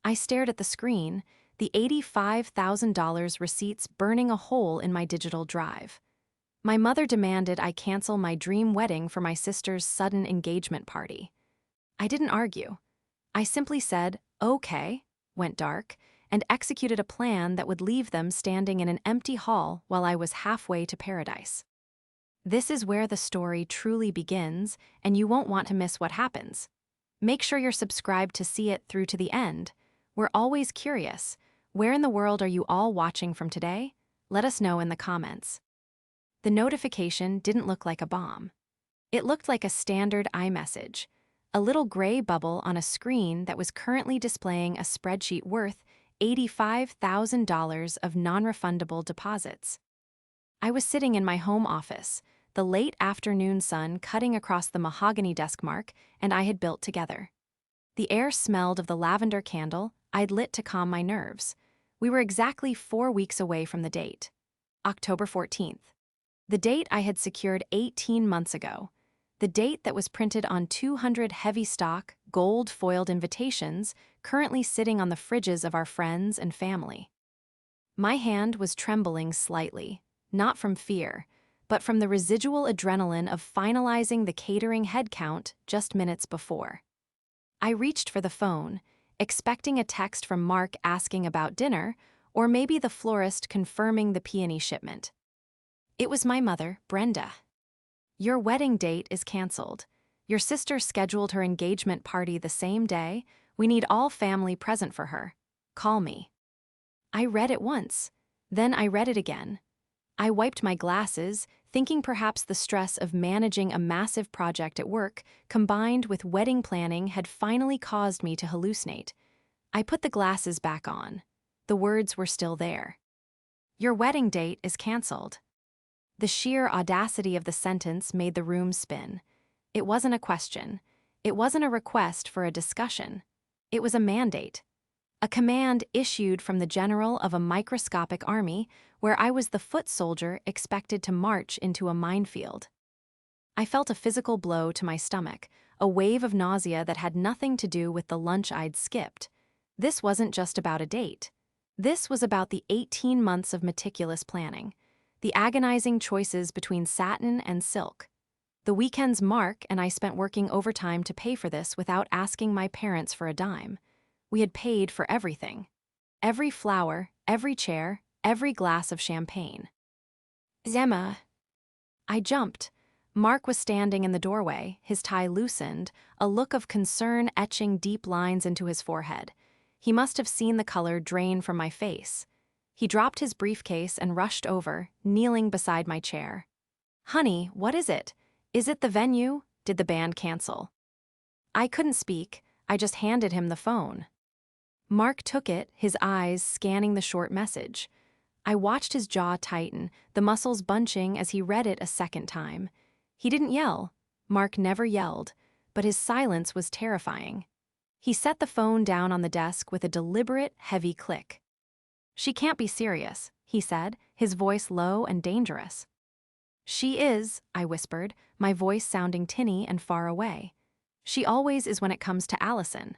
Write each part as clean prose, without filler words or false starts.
I stared at the screen, the $85,000 receipts burning a hole in my digital drive. My mother demanded I cancel my dream wedding for my sister's sudden engagement party. I didn't argue. I simply said, okay, went dark, and executed a plan that would leave them standing in an empty hall while I was halfway to paradise. This is where the story truly begins, and you won't want to miss what happens. Make sure you're subscribed to see it through to the end. We're always curious. Where in the world are you all watching from today? Let us know in the comments. The notification didn't look like a bomb. It looked like a standard iMessage, a little gray bubble on a screen that was currently displaying a spreadsheet worth $85,000 of non-refundable deposits. I was sitting in my home office, the late afternoon sun cutting across the mahogany desk mark and I had built together. The air smelled of the lavender candle I'd lit to calm my nerves. We were exactly 4 weeks away from the date, October 14th. The date I had secured 18 months ago. The date that was printed on 200 heavy stock, gold-foiled invitations currently sitting on the fridges of our friends and family. My hand was trembling slightly, not from fear, but from the residual adrenaline of finalizing the catering headcount just minutes before. I reached for the phone, expecting a text from Mark asking about dinner, or maybe the florist confirming the peony shipment. It was my mother, Brenda. Your wedding date is canceled. Your sister scheduled her engagement party the same day. We need all family present for her. Call me. I read it once. Then I read it again. I wiped my glasses, thinking perhaps the stress of managing a massive project at work, combined with wedding planning, had finally caused me to hallucinate. I put the glasses back on. The words were still there. Your wedding date is canceled. The sheer audacity of the sentence made the room spin. It wasn't a question. It wasn't a request for a discussion. It was a mandate. A command issued from the general of a microscopic army where I was the foot soldier expected to march into a minefield. I felt a physical blow to my stomach, a wave of nausea that had nothing to do with the lunch I'd skipped. This wasn't just about a date. This was about the 18 months of meticulous planning, the agonizing choices between satin and silk. The weekends Mark and I spent working overtime to pay for this without asking my parents for a dime. We had paid for everything. Every flower, every chair, every glass of champagne. Zemma. I jumped. Mark was standing in the doorway, his tie loosened, a look of concern etching deep lines into his forehead. He must have seen the color drain from my face. He dropped his briefcase and rushed over, kneeling beside my chair. Honey, what is it? Is it the venue? Did the band cancel? I couldn't speak. I just handed him the phone. Mark took it, his eyes scanning the short message. I watched his jaw tighten, the muscles bunching as he read it a second time. He didn't yell. Mark never yelled, but his silence was terrifying. He set the phone down on the desk with a deliberate, heavy click. She can't be serious, he said, his voice low and dangerous. She is, I whispered, my voice sounding tinny and far away. She always is when it comes to Allison.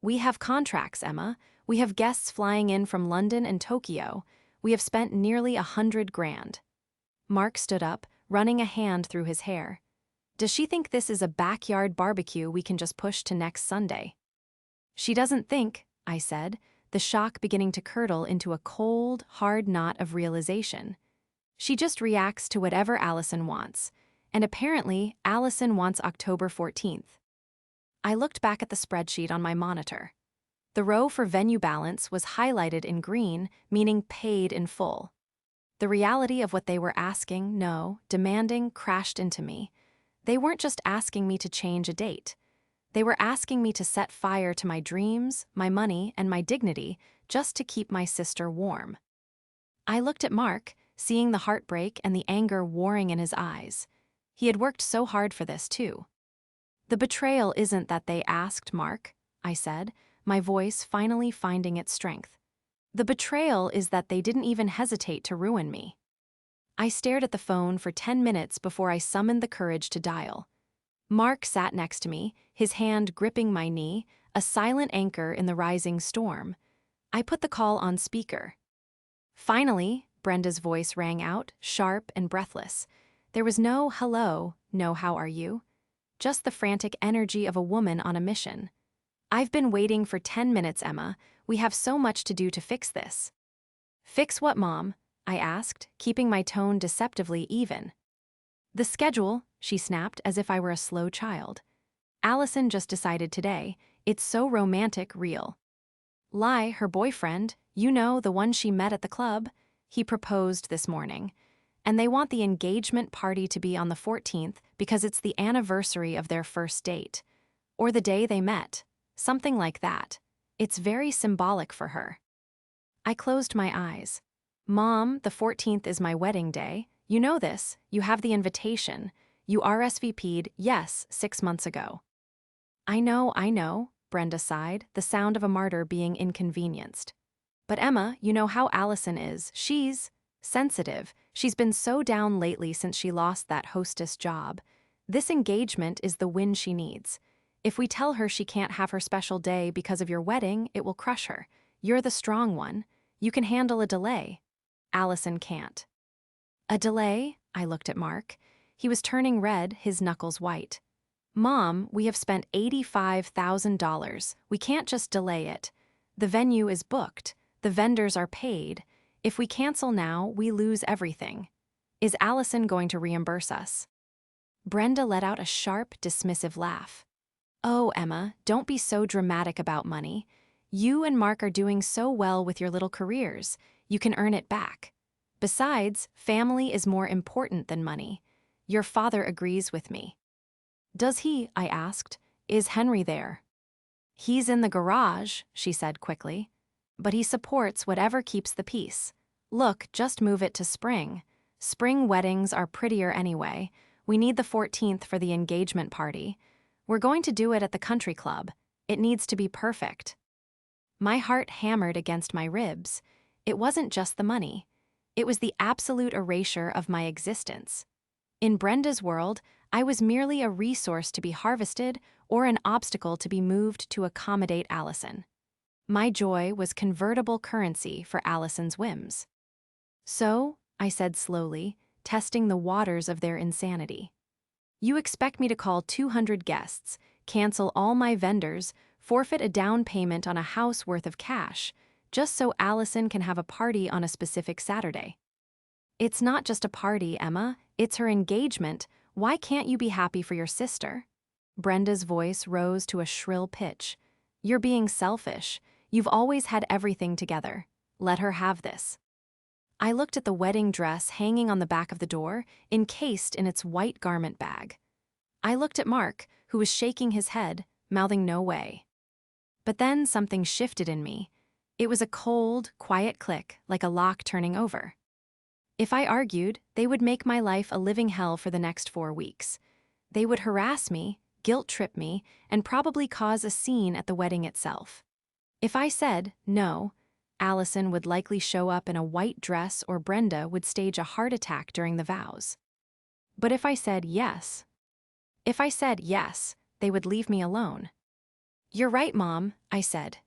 We have contracts, Emma. We have guests flying in from London and Tokyo. We have spent nearly $100,000. Mark stood up, running a hand through his hair. Does she think this is a backyard barbecue we can just push to next Sunday? She doesn't think, I said, the shock beginning to curdle into a cold, hard knot of realization. She just reacts to whatever Allison wants, and apparently Allison wants October 14th. I looked back at the spreadsheet on my monitor. The row for venue balance was highlighted in green, meaning paid in full. The reality of what they were asking, no, demanding, crashed into me. They weren't just asking me to change a date. They were asking me to set fire to my dreams, my money, and my dignity just to keep my sister warm. I looked at Mark, seeing the heartbreak and the anger warring in his eyes. He had worked so hard for this, too. The betrayal isn't that they asked, Mark, I said, my voice finally finding its strength. The betrayal is that they didn't even hesitate to ruin me. I stared at the phone for 10 minutes before I summoned the courage to dial. Mark sat next to me, his hand gripping my knee, a silent anchor in the rising storm. I put the call on speaker. Finally, Brenda's voice rang out, sharp and breathless. There was no hello, no how are you? Just the frantic energy of a woman on a mission. I've been waiting for 10 minutes, Emma. We have so much to do to fix this. Fix what, Mom? I asked, keeping my tone deceptively even. The schedule, she snapped as if I were a slow child. Allison just decided today. It's so romantic, real. Lai, her boyfriend, you know, the one she met at the club, he proposed this morning. And they want the engagement party to be on the 14th because it's the anniversary of their first date. Or the day they met. Something like that. It's very symbolic for her. I closed my eyes. Mom, the 14th is my wedding day. You know this. You have the invitation. You RSVP'd, yes, 6 months ago. I know, Brenda sighed, the sound of a martyr being inconvenienced. But Emma, you know how Allison is. She's sensitive. She's been so down lately since she lost that hostess job. This engagement is the win she needs. If we tell her she can't have her special day because of your wedding, it will crush her. You're the strong one. You can handle a delay. Allison can't. A delay? I looked at Mark. He was turning red, his knuckles white. Mom, we have spent $85,000. We can't just delay it. The venue is booked. The vendors are paid. If we cancel now, we lose everything. Is Allison going to reimburse us? Brenda let out a sharp, dismissive laugh. Oh, Emma, don't be so dramatic about money. You and Mark are doing so well with your little careers. You can earn it back. Besides, family is more important than money. Your father agrees with me. Does he? I asked. Is Henry there? He's in the garage, she said quickly. But he supports whatever keeps the peace. Look, just move it to spring. Spring weddings are prettier anyway. We need the 14th for the engagement party. We're going to do it at the country club. It needs to be perfect. My heart hammered against my ribs. It wasn't just the money. It was the absolute erasure of my existence. In Brenda's world, I was merely a resource to be harvested or an obstacle to be moved to accommodate Allison. My joy was convertible currency for Allison's whims. So, I said slowly, testing the waters of their insanity. You expect me to call 200 guests, cancel all my vendors, forfeit a down payment on a house worth of cash, just so Allison can have a party on a specific Saturday. It's not just a party, Emma. It's her engagement. Why can't you be happy for your sister? Brenda's voice rose to a shrill pitch. You're being selfish. You've always had everything together. Let her have this. I looked at the wedding dress hanging on the back of the door, encased in its white garment bag. I looked at Mark, who was shaking his head, mouthing no way. But then something shifted in me. It was a cold, quiet click, like a lock turning over. If I argued, they would make my life a living hell for the next 4 weeks. They would harass me, guilt-trip me, and probably cause a scene at the wedding itself. If I said no, Allison would likely show up in a white dress or Brenda would stage a heart attack during the vows. But if I said yes, they would leave me alone. You're right, Mom, I said.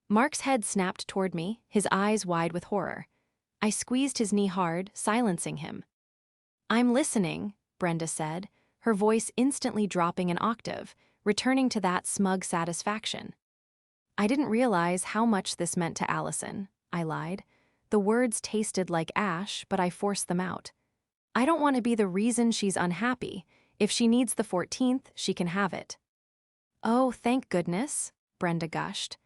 Mark's head snapped toward me, his eyes wide with horror. I squeezed his knee hard, silencing him. I'm listening, Brenda said, her voice instantly dropping an octave, returning to that smug satisfaction. I didn't realize how much this meant to Allison, I lied. The words tasted like ash, but I forced them out. I don't want to be the reason she's unhappy. If she needs the 14th, she can have it. Oh, thank goodness, Brenda gushed.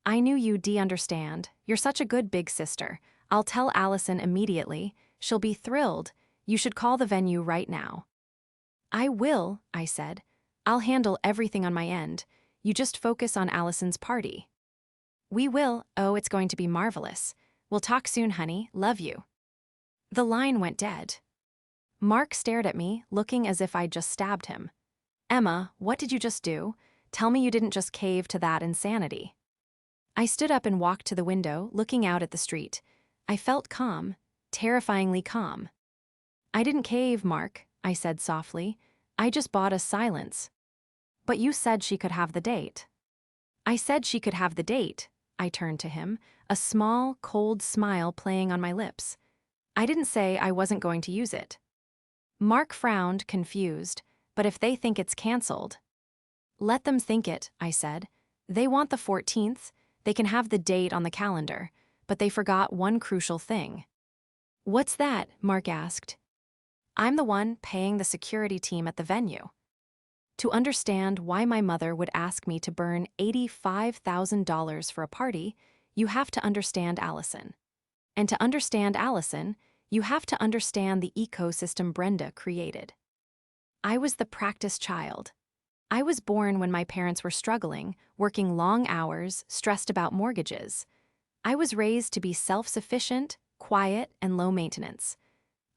I knew you'd understand. You're such a good big sister. I'll tell Allison immediately. She'll be thrilled. You should call the venue right now. I will, I said. I'll handle everything on my end. You just focus on Allison's party. We will. Oh, it's going to be marvelous. We'll talk soon, honey. Love you. The line went dead. Mark stared at me, looking as if I'd just stabbed him. Emma, what did you just do? Tell me you didn't just cave to that insanity. I stood up and walked to the window, looking out at the street. I felt calm, terrifyingly calm. I didn't cave, Mark, I said softly. I just bought us silence. But you said she could have the date. I said she could have the date. I turned to him, a small, cold smile playing on my lips. I didn't say I wasn't going to use it. Mark frowned, confused, but if they think it's canceled. Let them think it, I said. They want the 14th, they can have the date on the calendar, but they forgot one crucial thing. What's that? Mark asked. I'm the one paying the security team at the venue. To understand why my mother would ask me to burn $85,000 for a party, you have to understand Allison. And to understand Allison, you have to understand the ecosystem Brenda created. I was the practice child. I was born when my parents were struggling, working long hours, stressed about mortgages. I was raised to be self-sufficient, quiet, and low maintenance.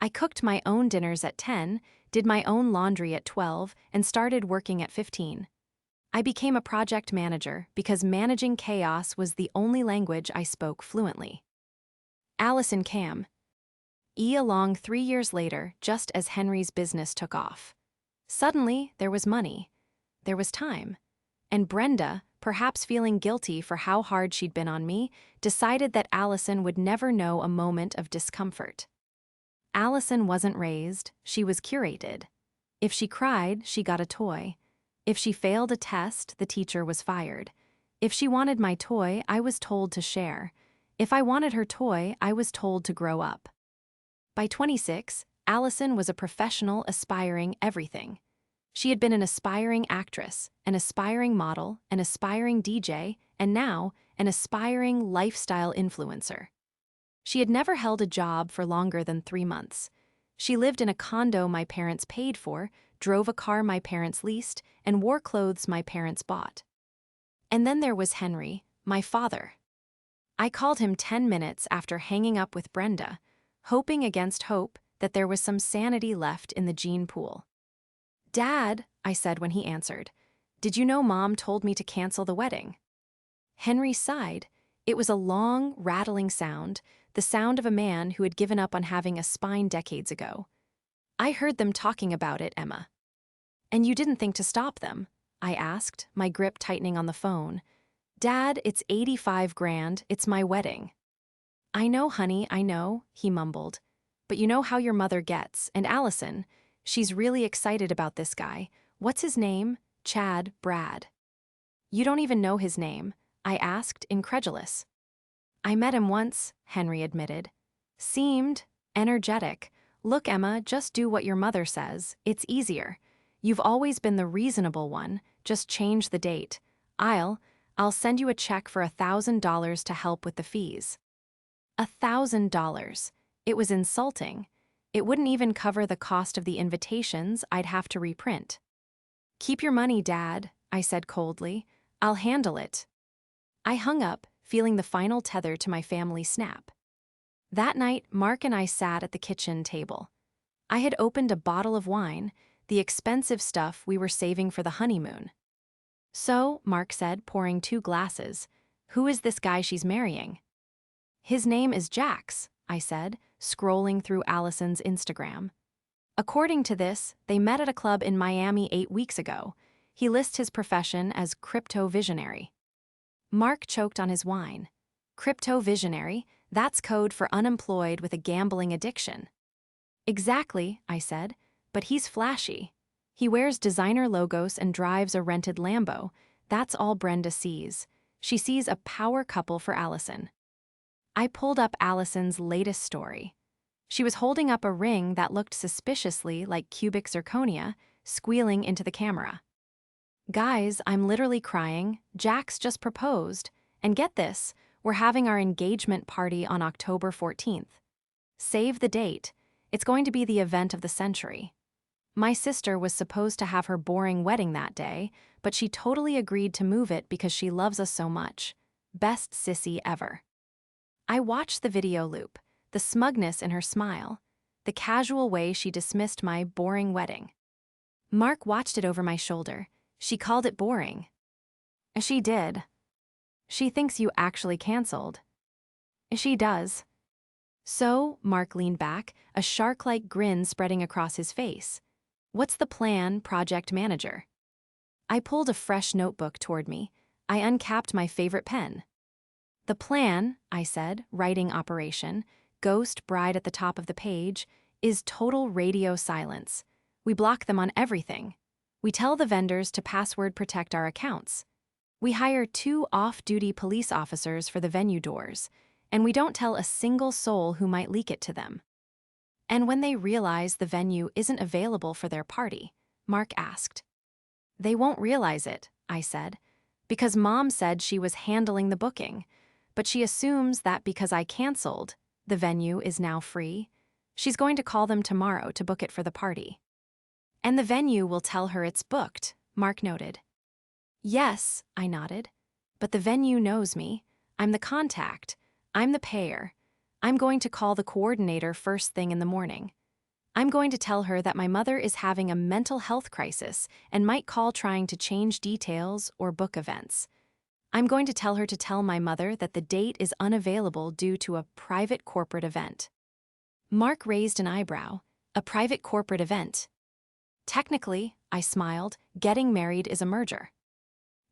I cooked my own dinners at 10, did my own laundry at 12, and started working at 15. I became a project manager because managing chaos was the only language I spoke fluently. Allison came along 3 years later, just as Henry's business took off. Suddenly, there was money. There was time. And Brenda, perhaps feeling guilty for how hard she'd been on me, decided that Allison would never know a moment of discomfort. Allison wasn't raised, she was curated. If she cried, she got a toy. If she failed a test, the teacher was fired. If she wanted my toy, I was told to share. If I wanted her toy, I was told to grow up. By 26, Allison was a professional aspiring everything. She had been an aspiring actress, an aspiring model, an aspiring DJ, and now an aspiring lifestyle influencer. She had never held a job for longer than 3 months. She lived in a condo my parents paid for, drove a car my parents leased, and wore clothes my parents bought. And then there was Henry, my father. I called him 10 minutes after hanging up with Brenda, hoping against hope that there was some sanity left in the gene pool. "Dad," I said when he answered, "did you know Mom told me to cancel the wedding?" Henry sighed. It was a long, rattling sound, the sound of a man who had given up on having a spine decades ago. "I heard them talking about it, Emma." "And you didn't think to stop them?" I asked, my grip tightening on the phone. "Dad, it's 85 grand, it's my wedding." "I know, honey, I know," he mumbled. "But you know how your mother gets, and Allison, she's really excited about this guy. What's his name? Chad, Brad." "You don't even know his name," I asked, incredulous. "I met him once," Henry admitted. "Seemed energetic. Look, Emma, just do what your mother says. It's easier. You've always been the reasonable one. Just change the date. I'll send you a check for $1,000 to help with the fees." $1,000. It was insulting. It wouldn't even cover the cost of the invitations I'd have to reprint. "Keep your money, Dad," I said coldly. "I'll handle it." I hung up, feeling the final tether to my family snap. That night, Mark and I sat at the kitchen table. I had opened a bottle of wine, the expensive stuff we were saving for the honeymoon. "So," Mark said, pouring 2 glasses, "who is this guy she's marrying?" "His name is Jax," I said, scrolling through Allison's Instagram. "According to this, they met at a club in Miami 8 weeks ago. He lists his profession as crypto visionary." Mark choked on his wine. "Crypto visionary? That's code for unemployed with a gambling addiction." "Exactly," I said, "but he's flashy. He wears designer logos and drives a rented Lambo. That's all Brenda sees. She sees a power couple for Allison." I pulled up Allison's latest story. She was holding up a ring that looked suspiciously like cubic zirconia, squealing into the camera. "Guys, I'm literally crying. Jax just proposed. And get this, we're having our engagement party on October 14th. Save the date. It's going to be the event of the century." My sister was supposed to have her boring wedding that day, but she totally agreed to move it because she loves us so much. Best sissy ever. I watched the video loop, the smugness in her smile, the casual way she dismissed my boring wedding. Mark watched it over my shoulder. "She called it boring." "She did." "She thinks you actually canceled." "She does." "So," Mark leaned back, a shark-like grin spreading across his face. "What's the plan, project manager?" I pulled a fresh notebook toward me. I uncapped my favorite pen. "The plan," I said, writing operation, ghost bride at the top of the page, "is total radio silence. We block them on everything. We tell the vendors to password protect our accounts. We hire 2 off-duty police officers for the venue doors, and we don't tell a single soul who might leak it to them." "And when they realize the venue isn't available for their party?" Mark asked. "They won't realize it," I said, "because Mom said she was handling the booking. But she assumes that because I canceled, the venue is now free. She's going to call them tomorrow to book it for the party." "And the venue will tell her it's booked," Mark noted. "Yes," I nodded. "But the venue knows me. I'm the contact. I'm the payer. I'm going to call the coordinator first thing in the morning. I'm going to tell her that my mother is having a mental health crisis and might call trying to change details or book events. I'm going to tell her to tell my mother that the date is unavailable due to a private corporate event." Mark raised an eyebrow. "A private corporate event?" "Technically," I smiled, "getting married is a merger."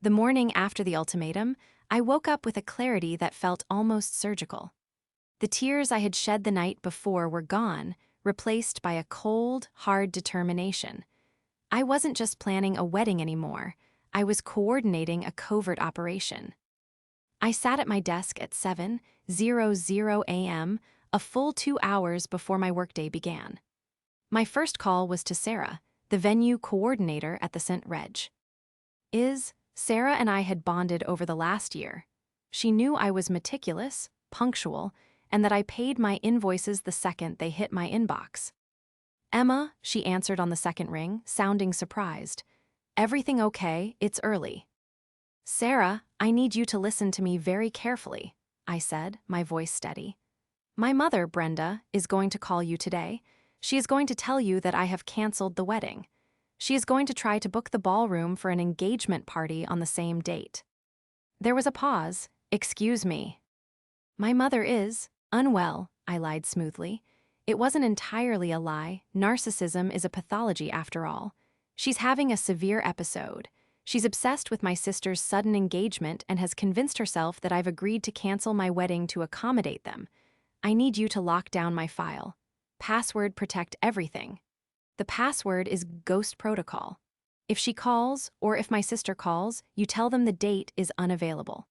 The morning after the ultimatum, I woke up with a clarity that felt almost surgical. The tears I had shed the night before were gone, replaced by a cold, hard determination. I wasn't just planning a wedding anymore. I was coordinating a covert operation. I sat at my desk at 7:00 a.m., a full 2 hours before my workday began. My first call was to Sarah, the venue coordinator at the St. Reg. Sarah and I had bonded over the last year. She knew I was meticulous, punctual, and that I paid my invoices the second they hit my inbox. "Emma," she answered on the second ring, sounding surprised. "Everything okay? It's early." "Sarah, I need you to listen to me very carefully," I said, my voice steady. "My mother, Brenda, is going to call you today. She is going to tell you that I have canceled the wedding. She is going to try to book the ballroom for an engagement party on the same date." There was a pause. "Excuse me." "My mother is unwell," I lied smoothly. It wasn't entirely a lie. Narcissism is a pathology after all. "She's having a severe episode. She's obsessed with my sister's sudden engagement and has convinced herself that I've agreed to cancel my wedding to accommodate them. I need you to lock down my file. Password protect everything. The password is Ghost Protocol. If she calls, or if my sister calls, you tell them the date is unavailable.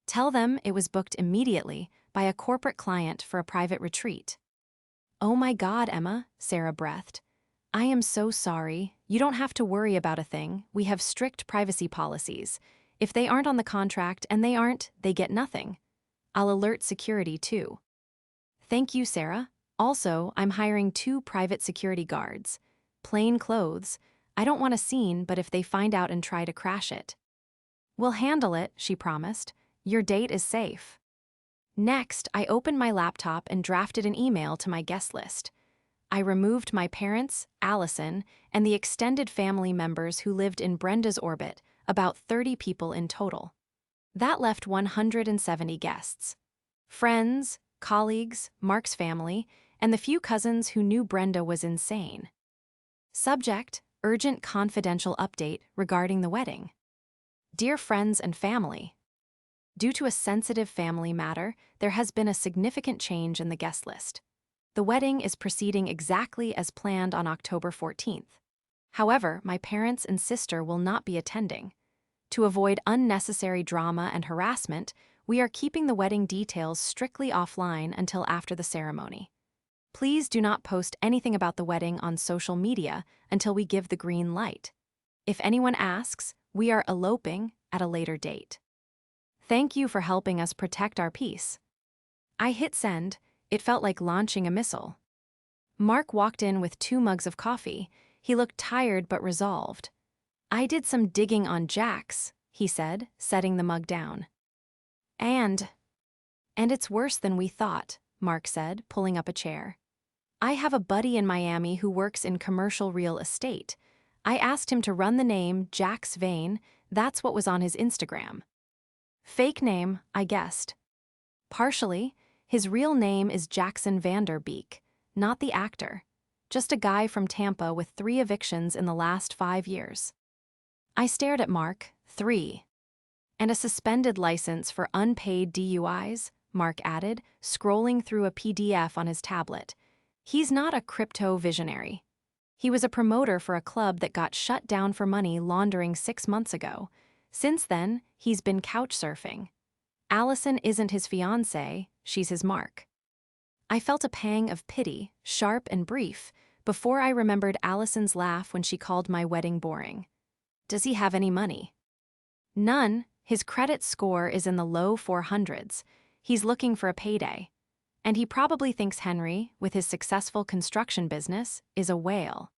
Tell them it was booked immediately by a corporate client for a private retreat." "Oh my God, Emma," Sarah breathed. "I am so sorry. You don't have to worry about a thing. We have strict privacy policies. If they aren't on the contract and they aren't, they get nothing. I'll alert security too." "Thank you, Sarah. Also, I'm hiring 2 private security guards. Plain clothes. I don't want a scene, but if they find out and try to crash it." "We'll handle it," she promised. "Your date is safe." Next, I opened my laptop and drafted an email to my guest list. I removed my parents, Allison, and the extended family members who lived in Brenda's orbit, about 30 people in total. That left 170 guests. Friends, colleagues, Mark's family, and the few cousins who knew Brenda was insane. Subject: urgent confidential update regarding the wedding. Dear friends and family, due to a sensitive family matter, there has been a significant change in the guest list. The wedding is proceeding exactly as planned on October 14th. However, my parents and sister will not be attending. To avoid unnecessary drama and harassment, we are keeping the wedding details strictly offline until after the ceremony. Please do not post anything about the wedding on social media until we give the green light. If anyone asks, we are eloping at a later date. Thank you for helping us protect our peace. I hit send. It felt like launching a missile. Mark walked in with 2 mugs of coffee. He looked tired but resolved. "I did some digging on Jax," he said, setting the mug down. And it's worse than we thought," Mark said, pulling up a chair. "I have a buddy in Miami who works in commercial real estate. I asked him to run the name Jax Vane. That's what was on his Instagram. Fake name, I guessed. Partially, his real name is Jackson Vanderbeek, not the actor. Just a guy from Tampa with 3 evictions in the last 5 years." I stared at Mark. 3. And a suspended license for unpaid DUIs, Mark added, scrolling through a PDF on his tablet. He's not a crypto visionary. He was a promoter for a club that got shut down for money laundering 6 months ago. Since then, he's been couch surfing. Allison isn't his fiancée, she's his Mark. I felt a pang of pity, sharp and brief, before I remembered Allison's laugh when she called my wedding boring. Does he have any money? None. His credit score is in the low 400s. He's looking for a payday. And he probably thinks Henry, with his successful construction business, is a whale.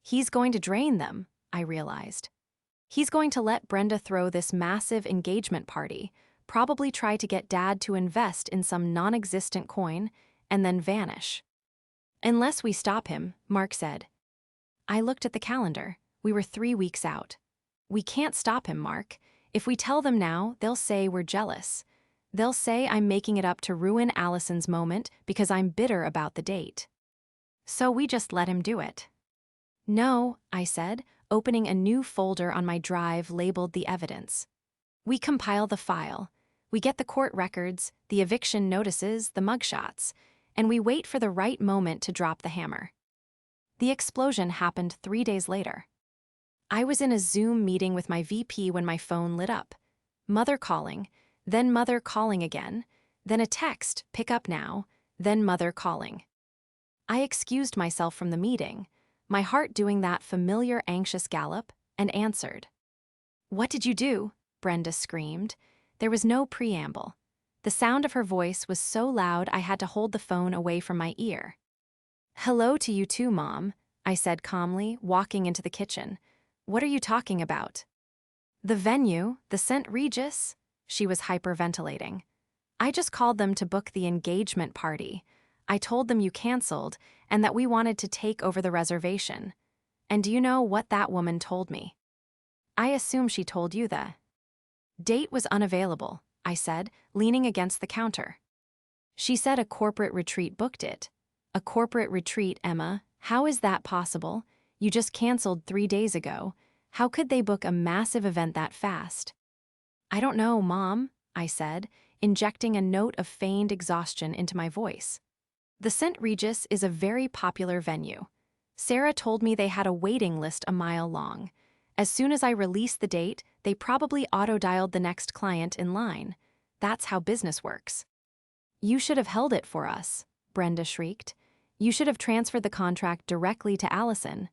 He's going to drain them, I realized. He's going to let Brenda throw this massive engagement party, probably try to get Dad to invest in some non-existent coin, and then vanish. Unless we stop him, Mark said. I looked at the calendar. We were 3 weeks out. We can't stop him, Mark. If we tell them now, they'll say we're jealous. They'll say I'm making it up to ruin Allison's moment because I'm bitter about the date. So we just let him do it. No, I said, opening a new folder on my drive labeled the evidence. We compile the file. We get the court records, the eviction notices, the mugshots, and we wait for the right moment to drop the hammer. The explosion happened 3 days later. I was in a Zoom meeting with my VP when my phone lit up. Mother calling, then mother calling again, then a text, pick up now, then mother calling. I excused myself from the meeting, my heart doing that familiar anxious gallop, and answered. What did you do? Brenda screamed. There was no preamble. The sound of her voice was so loud I had to hold the phone away from my ear. Hello to you too, Mom, I said calmly, walking into the kitchen. What are you talking about? The venue, the St. Regis? She was hyperventilating. I just called them to book the engagement party. I told them you canceled and that we wanted to take over the reservation. And do you know what that woman told me? I assume she told you the date was unavailable, I said, leaning against the counter. She said a corporate retreat booked it. A corporate retreat, Emma? How is that possible? You just canceled 3 days ago. How could they book a massive event that fast? I don't know, Mom, I said, injecting a note of feigned exhaustion into my voice. The St. Regis is a very popular venue. Sarah told me they had a waiting list a mile long. As soon as I released the date, they probably auto-dialed the next client in line. That's how business works. You should have held it for us, Brenda shrieked. You should have transferred the contract directly to Allison.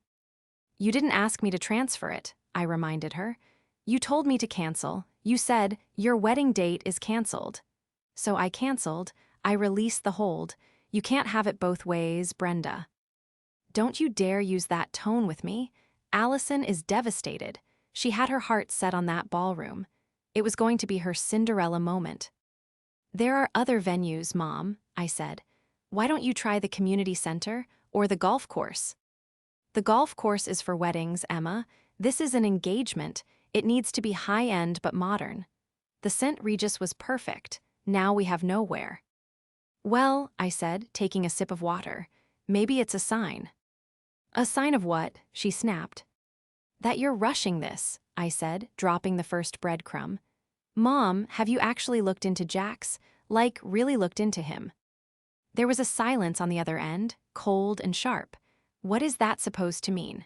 You didn't ask me to transfer it, I reminded her. You told me to cancel. You said, your wedding date is canceled. So I canceled. I released the hold. You can't have it both ways, Brenda. Don't you dare use that tone with me. Allison is devastated. She had her heart set on that ballroom. It was going to be her Cinderella moment. There are other venues, Mom, I said. Why don't you try the community center or the golf course? The golf course is for weddings, Emma. This is an engagement. It needs to be high-end but modern. The St. Regis was perfect. Now we have nowhere. Well, I said, taking a sip of water. Maybe it's a sign. A sign of what? She snapped. That you're rushing this, I said, dropping the first breadcrumb. Mom, have you actually looked into Jax? Like, really looked into him? There was a silence on the other end, cold and sharp. What is that supposed to mean?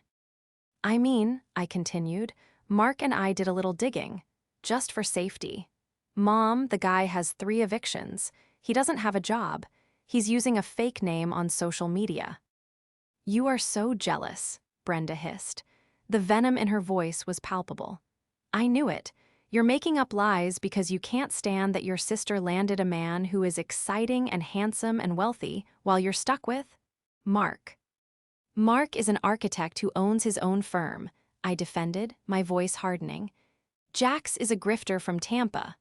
I mean, I continued, Mark and I did a little digging, just for safety. Mom, the guy has 3 evictions. He doesn't have a job. He's using a fake name on social media. You are so jealous, Brenda hissed. The venom in her voice was palpable. I knew it. You're making up lies because you can't stand that your sister landed a man who is exciting and handsome and wealthy while you're stuck with Mark. Mark is an architect who owns his own firm, I defended, my voice hardening. Jax is a grifter from Tampa.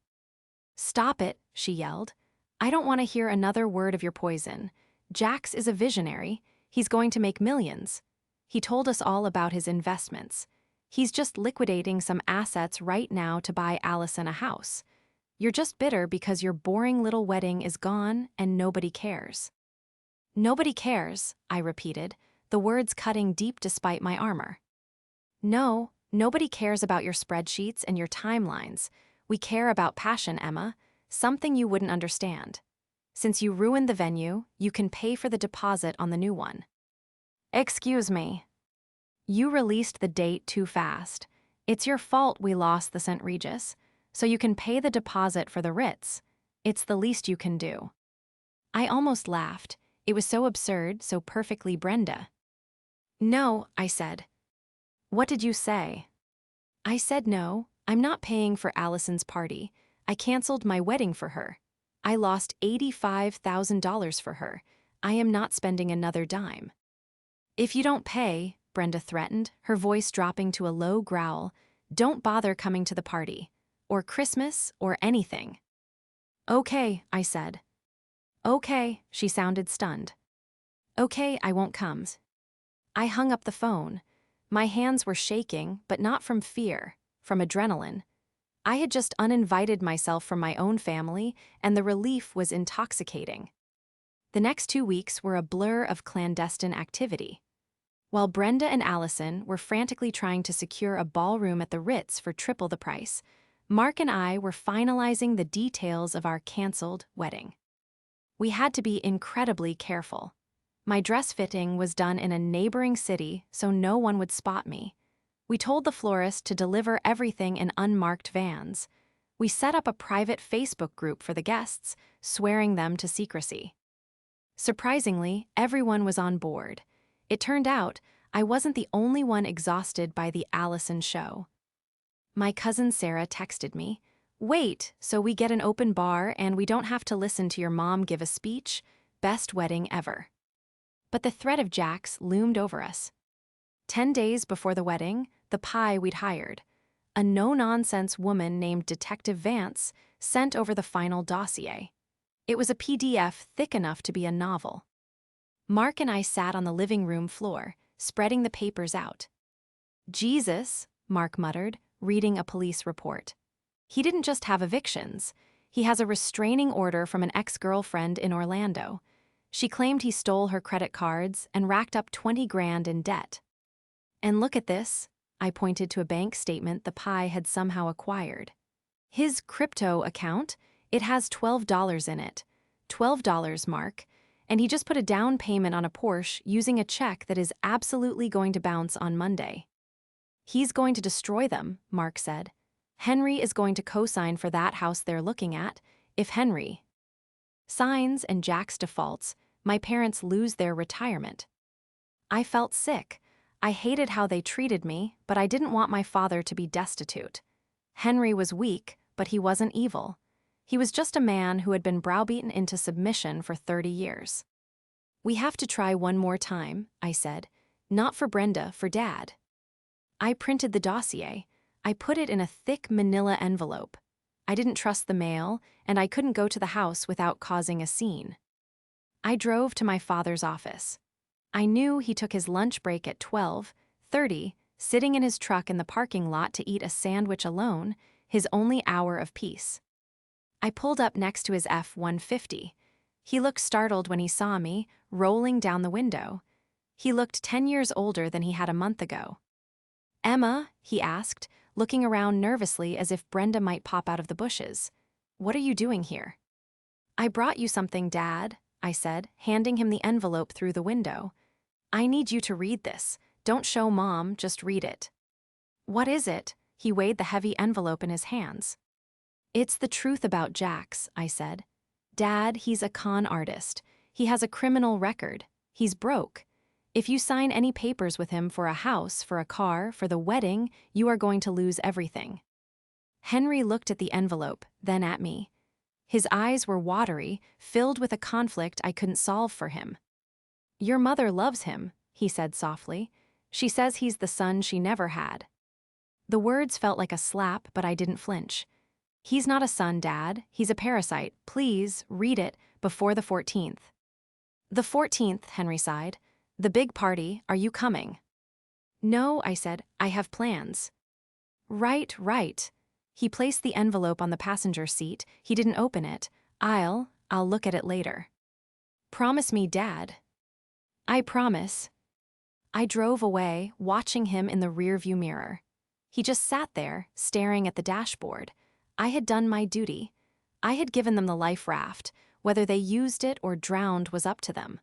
Stop it, she yelled. I don't want to hear another word of your poison. Jax is a visionary. He's going to make millions. He told us all about his investments. He's just liquidating some assets right now to buy Allison a house. You're just bitter because your boring little wedding is gone and nobody cares. Nobody cares, I repeated, the words cutting deep despite my armor. No, nobody cares about your spreadsheets and your timelines. We care about passion, Emma, something you wouldn't understand. Since you ruined the venue, you can pay for the deposit on the new one. Excuse me. You released the date too fast. It's your fault we lost the St. Regis, so you can pay the deposit for the Ritz. It's the least you can do. I almost laughed. It was so absurd, so perfectly Brenda. No, I said. What did you say? I said no, I'm not paying for Allison's party. I canceled my wedding for her. I lost $85,000 for her. I am not spending another dime. If you don't pay, Brenda threatened, her voice dropping to a low growl, don't bother coming to the party. Or Christmas, or anything. Okay, I said. Okay, she sounded stunned. Okay, I won't come. I hung up the phone. My hands were shaking, but not from fear, from adrenaline. I had just uninvited myself from my own family, and the relief was intoxicating. The next 2 weeks were a blur of clandestine activity. While Brenda and Allison were frantically trying to secure a ballroom at the Ritz for triple the price, Mark and I were finalizing the details of our canceled wedding. We had to be incredibly careful. My dress fitting was done in a neighboring city so no one would spot me. We told the florist to deliver everything in unmarked vans. We set up a private Facebook group for the guests, swearing them to secrecy. Surprisingly, everyone was on board. It turned out I wasn't the only one exhausted by the Allison show. My cousin Sarah texted me, "Wait, so we get an open bar and we don't have to listen to your mom give a speech? Best wedding ever." But the threat of Jack's loomed over us. 10 days before the wedding, the pie we'd hired, a no-nonsense woman named Detective Vance, sent over the final dossier. It was a PDF thick enough to be a novel. Mark and I sat on the living room floor, spreading the papers out. Jesus, Mark muttered, reading a police report. He didn't just have evictions. He has a restraining order from an ex-girlfriend in Orlando. She claimed he stole her credit cards and racked up 20 grand in debt. And look at this, I pointed to a bank statement the pie had somehow acquired. His crypto account, it has $12 in it. $12, Mark. And he just put a down payment on a Porsche using a check that is absolutely going to bounce on Monday. He's going to destroy them, Mark said. Henry is going to co-sign for that house they're looking at. If Henry signs and Jack's defaults, my parents lose their retirement. I felt sick. I hated how they treated me, but I didn't want my father to be destitute. Henry was weak, but he wasn't evil. He was just a man who had been browbeaten into submission for 30 years. We have to try one more time, I said. Not for Brenda, for Dad. I printed the dossier. I put it in a thick manila envelope. I didn't trust the mail, and I couldn't go to the house without causing a scene. I drove to my father's office. I knew he took his lunch break at 12:30, sitting in his truck in the parking lot to eat a sandwich alone, his only hour of peace. I pulled up next to his F-150. He looked startled when he saw me, rolling down the window. He looked 10 years older than he had a month ago. "Emma," he asked, looking around nervously as if Brenda might pop out of the bushes. "What are you doing here?" "I brought you something, Dad," I said, handing him the envelope through the window. "I need you to read this. Don't show Mom, just read it." "What is it?" He weighed the heavy envelope in his hands. "It's the truth about Jax," I said. "Dad, he's a con artist. He has a criminal record. He's broke. If you sign any papers with him for a house, for a car, for the wedding, you are going to lose everything." Henry looked at the envelope, then at me. His eyes were watery, filled with a conflict I couldn't solve for him. "Your mother loves him," he said softly. "She says he's the son she never had." The words felt like a slap, but I didn't flinch. "He's not a son, Dad. He's a parasite. Please, read it before the 14th. "The 14th, Henry sighed. "The big party. Are you coming?" "No," I said. "I have plans." Right. He placed the envelope on the passenger seat. He didn't open it. I'll look at it later." "Promise me, Dad." "I promise." I drove away, watching him in the rearview mirror. He just sat there, staring at the dashboard. I had done my duty. I had given them the life raft. Whether they used it or drowned was up to them.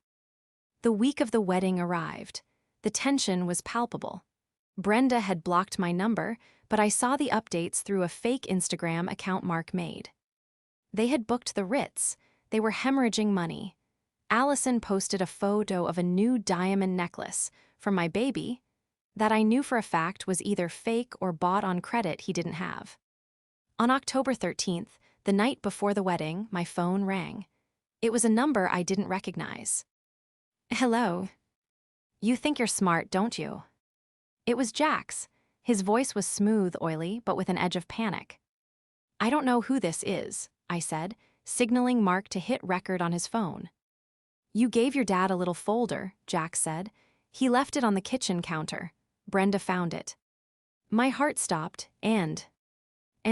The week of the wedding arrived. The tension was palpable. Brenda had blocked my number, but I saw the updates through a fake Instagram account Mark made. They had booked the Ritz. They were hemorrhaging money. Allison posted a photo of a new diamond necklace from my baby that I knew for a fact was either fake or bought on credit he didn't have. On October 13th, the night before the wedding, my phone rang. It was a number I didn't recognize. "Hello. You think you're smart, don't you?" It was Jack's. His voice was smooth, oily, but with an edge of panic. "I don't know who this is," I said, signaling Mark to hit record on his phone. "You gave your dad a little folder," Jack said. "He left it on the kitchen counter. Brenda found it." My heart stopped, and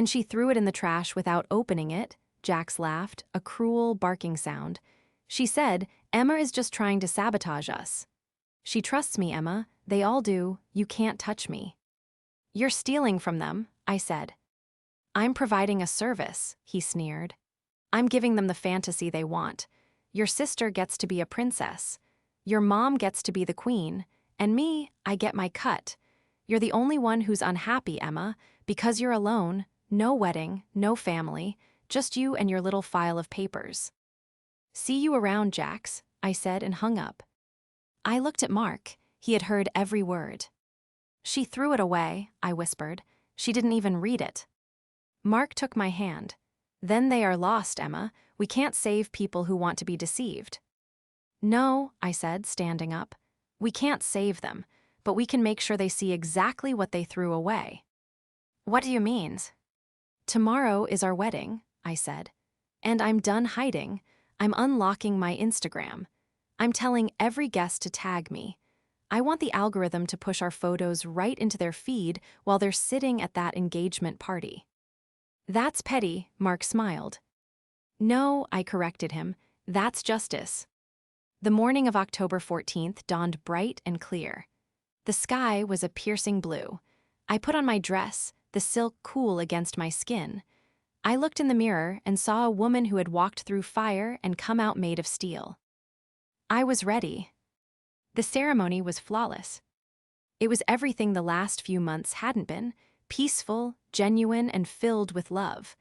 she threw it in the trash without opening it, Jax laughed, a cruel, barking sound. "She said, Emma is just trying to sabotage us." "She trusts me, Emma. They all do. You can't touch me." "You're stealing from them," I said. "I'm providing a service," he sneered. "I'm giving them the fantasy they want. Your sister gets to be a princess. Your mom gets to be the queen. And me, I get my cut. You're the only one who's unhappy, Emma, because you're alone, no wedding, no family, just you and your little file of papers." "See you around, Jax," I said and hung up. I looked at Mark. He had heard every word. "She threw it away," I whispered. "She didn't even read it." Mark took my hand. "Then they are lost, Emma. We can't save people who want to be deceived." "No," I said, standing up. "We can't save them, but we can make sure they see exactly what they threw away." "What do you mean?" "Tomorrow is our wedding," I said. "And I'm done hiding. I'm unlocking my Instagram. I'm telling every guest to tag me. I want the algorithm to push our photos right into their feed while they're sitting at that engagement party." "That's petty," Mark smiled. "No," I corrected him. "That's justice." The morning of October 14th dawned bright and clear. The sky was a piercing blue. I put on my dress, the silk cool against my skin. I looked in the mirror and saw a woman who had walked through fire and come out made of steel. I was ready. The ceremony was flawless. It was everything the last few months hadn't been: peaceful, genuine, and filled with love.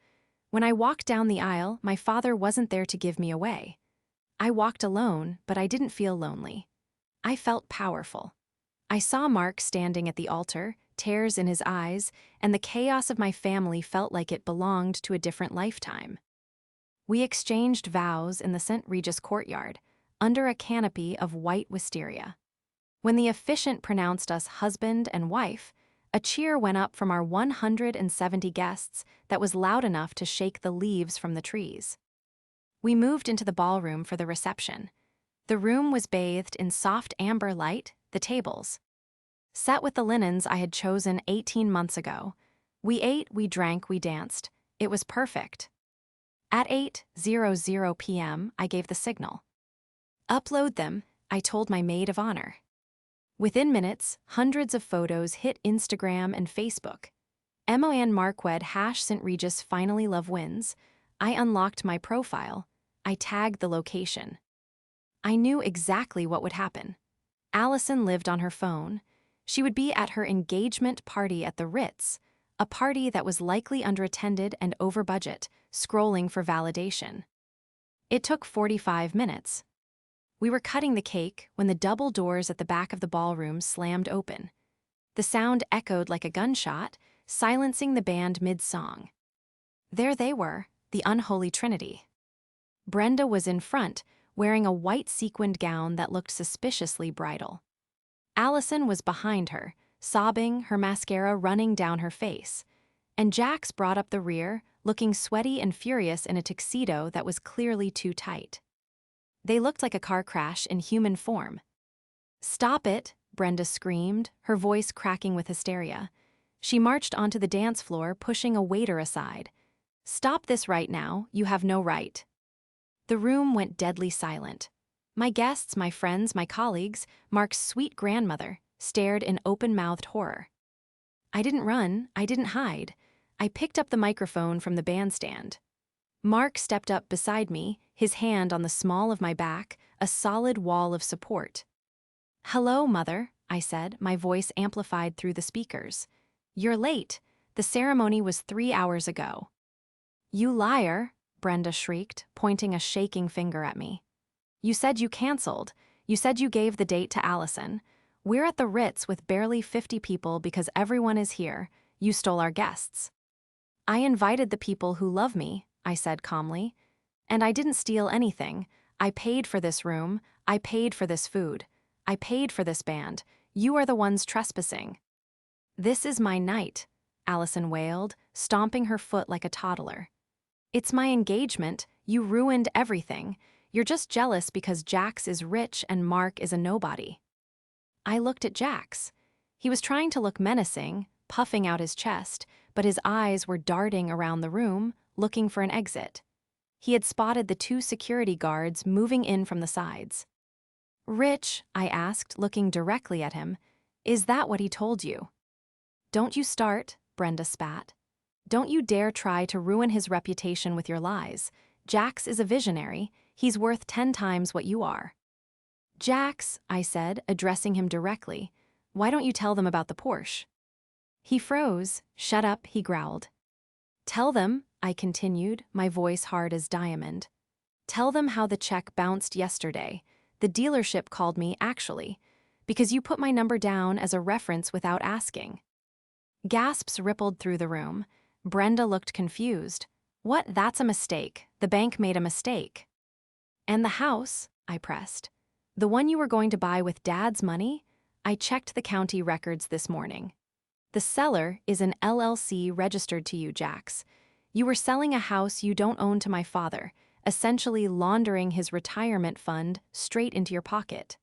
When I walked down the aisle, my father wasn't there to give me away. I walked alone, but I didn't feel lonely. I felt powerful. I saw Mark standing at the altar, tears in his eyes, and the chaos of my family felt like it belonged to a different lifetime. We exchanged vows in the St. Regis courtyard, under a canopy of white wisteria. When the officiant pronounced us husband and wife, a cheer went up from our 170 guests that was loud enough to shake the leaves from the trees. We moved into the ballroom for the reception. The room was bathed in soft amber light, the tables set with the linens I had chosen 18 months ago. We ate, we drank, we danced. It was perfect. At 8:00 p.m., I gave the signal. "Upload them," I told my maid of honor. Within minutes, hundreds of photos hit Instagram and Facebook. Emma Ann Marqued #St. Regis finally love wins. I unlocked my profile. I tagged the location. I knew exactly what would happen. Allison lived on her phone. She would be at her engagement party at the Ritz, a party that was likely underattended and over budget, scrolling for validation. It took 45 minutes. We were cutting the cake when the double doors at the back of the ballroom slammed open. The sound echoed like a gunshot, silencing the band mid-song. There they were, the unholy trinity. Brenda was in front, wearing a white sequined gown that looked suspiciously bridal. Allison was behind her, sobbing, her mascara running down her face. And Jax brought up the rear, looking sweaty and furious in a tuxedo that was clearly too tight. They looked like a car crash in human form. "Stop it," Brenda screamed, her voice cracking with hysteria. She marched onto the dance floor, pushing a waiter aside. "Stop this right now, you have no right." The room went deadly silent. My guests, my friends, my colleagues, Mark's sweet grandmother, stared in open-mouthed horror. I didn't run, I didn't hide. I picked up the microphone from the bandstand. Mark stepped up beside me, his hand on the small of my back, a solid wall of support. "Hello, Mother," I said, my voice amplified through the speakers. "You're late. The ceremony was 3 hours ago." "You liar," Brenda shrieked, pointing a shaking finger at me. "You said you canceled. You said you gave the date to Allison. We're at the Ritz with barely 50 people because everyone is here. You stole our guests." "I invited the people who love me," I said calmly. "And I didn't steal anything. I paid for this room. I paid for this food. I paid for this band. You are the ones trespassing." "This is my night," Allison wailed, stomping her foot like a toddler. "It's my engagement. You ruined everything. You're just jealous because Jax is rich and Mark is a nobody." I looked at Jax. He was trying to look menacing, puffing out his chest, but his eyes were darting around the room, looking for an exit. He had spotted the 2 security guards moving in from the sides. "Rich," I asked, looking directly at him, "is that what he told you?" "Don't you start," Brenda spat. "Don't you dare try to ruin his reputation with your lies. Jax is a visionary. He's worth 10 times what you are." "Jax," I said, addressing him directly, "why don't you tell them about the Porsche?" He froze. "Shut up," he growled. "Tell them," I continued, my voice hard as diamond. "Tell them how the check bounced yesterday. The dealership called me, actually, because you put my number down as a reference without asking." Gasps rippled through the room. Brenda looked confused. "What? That's a mistake. The bank made a mistake." "And the house?" I pressed. "The one you were going to buy with Dad's money? I checked the county records this morning. The seller is an LLC registered to you, Jax. You were selling a house you don't own to my father, essentially laundering his retirement fund straight into your pocket."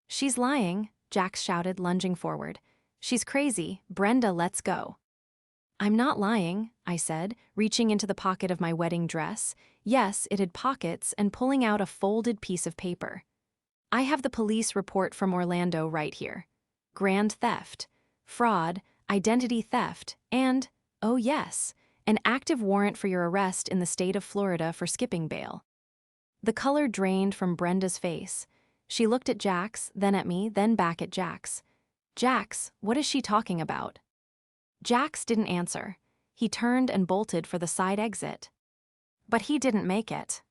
"She's lying," Jax shouted, lunging forward. "She's crazy. Brenda, let's go." "I'm not lying," I said, reaching into the pocket of my wedding dress. Yes, it had pockets, and pulling out a folded piece of paper. "I have the police report from Orlando right here. Grand theft, fraud, identity theft, and, oh yes, an active warrant for your arrest in the state of Florida for skipping bail." The color drained from Brenda's face. She looked at Jax, then at me, then back at Jax. "Jax, what is she talking about?" Jax didn't answer. He turned and bolted for the side exit. But he didn't make it.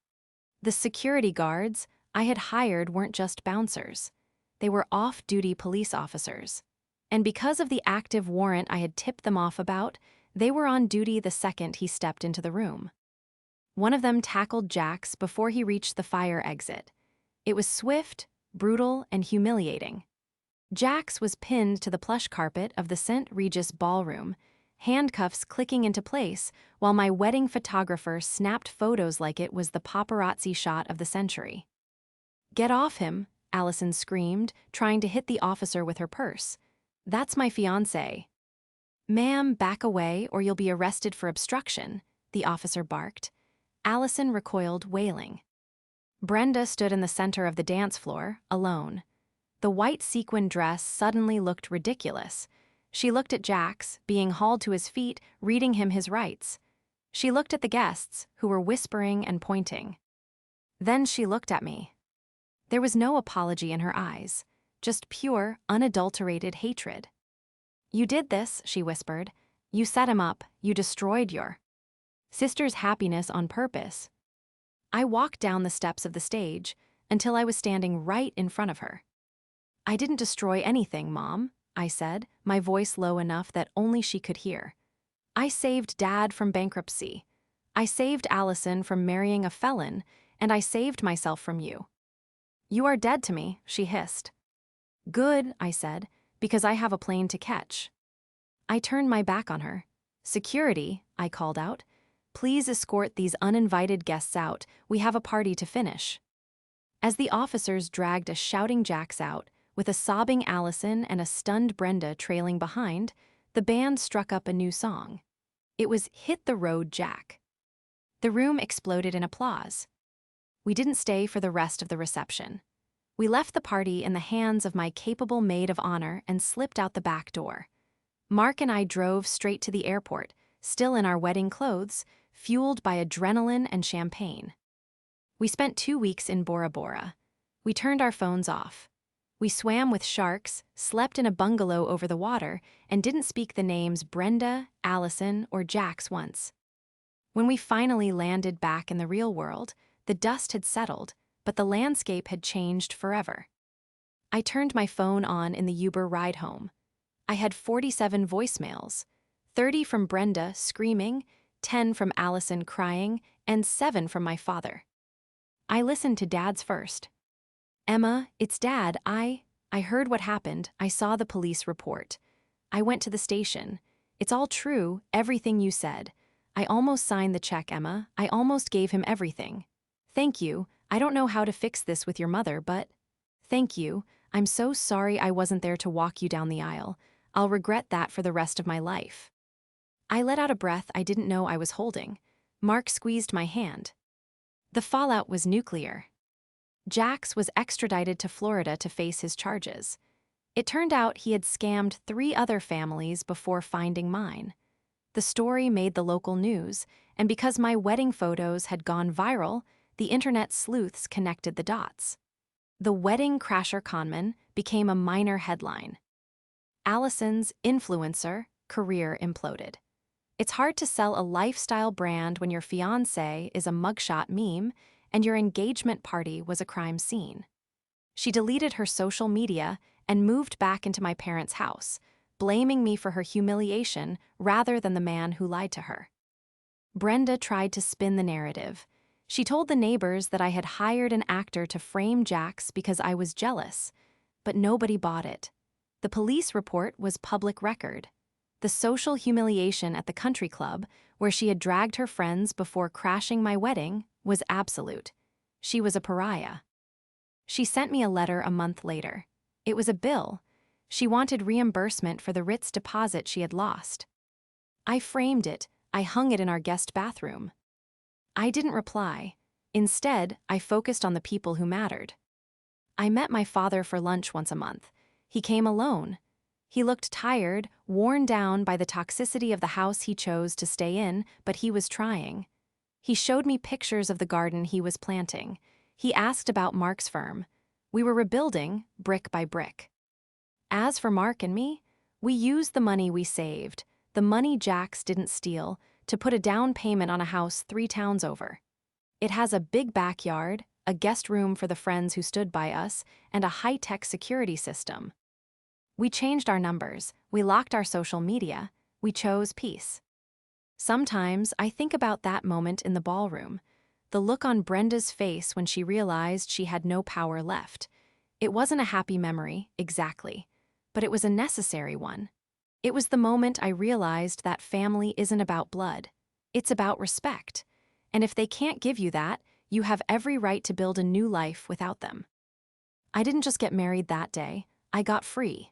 The security guards I had hired weren't just bouncers. They were off-duty police officers. And because of the active warrant I had tipped them off about, they were on duty the second he stepped into the room. One of them tackled Jax before he reached the fire exit. It was swift, brutal, and humiliating. Jax was pinned to the plush carpet of the St. Regis ballroom, handcuffs clicking into place while my wedding photographer snapped photos like it was the paparazzi shot of the century. "Get off him," Allison screamed, trying to hit the officer with her purse. "That's my fiancé." "Ma'am, back away or you'll be arrested for obstruction," the officer barked. Allison recoiled, wailing. Brenda stood in the center of the dance floor, alone. The white sequin dress suddenly looked ridiculous. She looked at Jax, being hauled to his feet, reading him his rights. She looked at the guests, who were whispering and pointing. Then she looked at me. There was no apology in her eyes, just pure, unadulterated hatred. "You did this," she whispered. "You set him up. You destroyed your sister's happiness on purpose." I walked down the steps of the stage until I was standing right in front of her. "I didn't destroy anything, Mom," I said, my voice low enough that only she could hear. "I saved Dad from bankruptcy. I saved Allison from marrying a felon, and I saved myself from you." "You are dead to me," she hissed. "Good," I said, "because I have a plane to catch." I turned my back on her. "Security," I called out. "Please escort these uninvited guests out. We have a party to finish." As the officers dragged a shouting Jax out, with a sobbing Allison and a stunned Brenda trailing behind, the band struck up a new song. It was "Hit the Road, Jack." The room exploded in applause. We didn't stay for the rest of the reception. We left the party in the hands of my capable maid of honor and slipped out the back door. Mark and I drove straight to the airport, still in our wedding clothes, fueled by adrenaline and champagne. We spent 2 weeks in Bora Bora. We turned our phones off. We swam with sharks, slept in a bungalow over the water, and didn't speak the names Brenda, Allison, or Jax once. When we finally landed back in the real world, the dust had settled, but the landscape had changed forever. I turned my phone on in the Uber ride home. I had 47 voicemails, 30 from Brenda screaming, 10 from Allison crying, and 7 from my father. I listened to Dad's first. "Emma, it's Dad. I heard what happened. I saw the police report. I went to the station. It's all true, everything you said. I almost signed the check, Emma. I almost gave him everything. Thank you. I don't know how to fix this with your mother, but thank you. I'm so sorry I wasn't there to walk you down the aisle. I'll regret that for the rest of my life." I let out a breath I didn't know I was holding. Mark squeezed my hand. The fallout was nuclear. Jax was extradited to Florida to face his charges. It turned out he had scammed 3 other families before finding mine. The story made the local news, and because my wedding photos had gone viral, the internet sleuths connected the dots. The wedding crasher conman became a minor headline. Allison's influencer career imploded. It's hard to sell a lifestyle brand when your fiancé is a mugshot meme and your engagement party was a crime scene. She deleted her social media and moved back into my parents' house, blaming me for her humiliation rather than the man who lied to her. Brenda tried to spin the narrative. She told the neighbors that I had hired an actor to frame Jax because I was jealous, but nobody bought it. The police report was public record. The social humiliation at the country club, where she had dragged her friends before crashing my wedding, was absolute. She was a pariah. She sent me a letter a month later. It was a bill. She wanted reimbursement for the Ritz deposit she had lost. I framed it. I hung it in our guest bathroom. I didn't reply. Instead, I focused on the people who mattered. I met my father for lunch once a month. He came alone. He looked tired, worn down by the toxicity of the house he chose to stay in, but he was trying. He showed me pictures of the garden he was planting. He asked about Mark's firm. We were rebuilding, brick by brick. As for Mark and me, we used the money we saved, the money Jax didn't steal, to put a down payment on a house 3 towns over. It has a big backyard, a guest room for the friends who stood by us, and a high-tech security system. We changed our numbers, we locked our social media, we chose peace. Sometimes I think about that moment in the ballroom, the look on Brenda's face when she realized she had no power left. It wasn't a happy memory, exactly, but it was a necessary one. It was the moment I realized that family isn't about blood. It's about respect. And if they can't give you that, you have every right to build a new life without them. I didn't just get married that day, I got free.